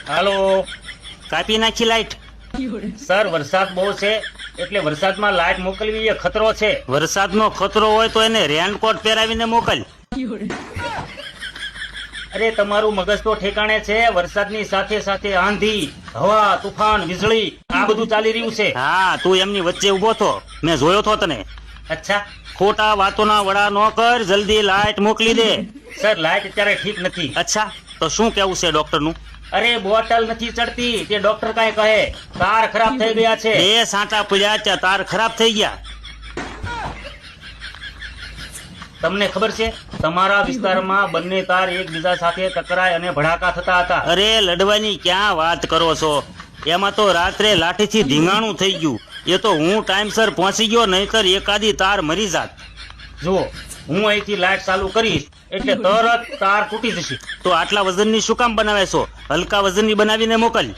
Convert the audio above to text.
હાલો કાપી નાખી light. Sir, વરસાદ બહુ છે એટલે વરસાદમાં લાઈટ મોકલવી એ ખતરો છે. વરસાદનો ખતરો હોય તો એને રેનકોટ પહેરાવીને મોકલ. અરે તમારું મગજ તો ઠેકાણે છે. વરસાદની સાથે સાથે આંધી, હવા, તુફાન, વીજળી આ બધું ચાલી રહ્યું છે. હા, તું એમની વચ્ચે ઉભો થો, મેં જોયો થો તને. અચ્છા ખોટા વાતોના વડા ન કર, જલ્દી લાઈટ મોકલી દે. સર, લાઈટ અત્યારે ઠીક નથી. અચ્છા, તો શું કેવું છે ડોક્ટરનું? અરે બોટલ નથી ચડતી તે ડોક્ટર કાંઈ કહે. તાર ખરાબ થઈ ગયા છે. બે સાંટા પડ્યા ત્યાં તાર ખરાબ થઈ ગયા. તમને ખબર છે તમારા વિસ્તારમાં બંને તાર એકબીજા સાથે ટકરાય અને ભડાકા થતા હતા. અરે લડવાની ક્યાં વાત કરો છો? એમાં તો રાત્રે લાઠીથી ધીંગાણું થઈ ગયું. એ તો હું ટાઈમસર પહોંચી ગયો, નહીતર એકાદી તાર મરી જાત. જુઓ, હું અહીંથી લાઈટ ચાલુ કરીશ એટલે તરત તાર તૂટી જશે. તો આટલા વજનની શું કામ બનાવે છો? હલકા વજનની બનાવીને મોકલ.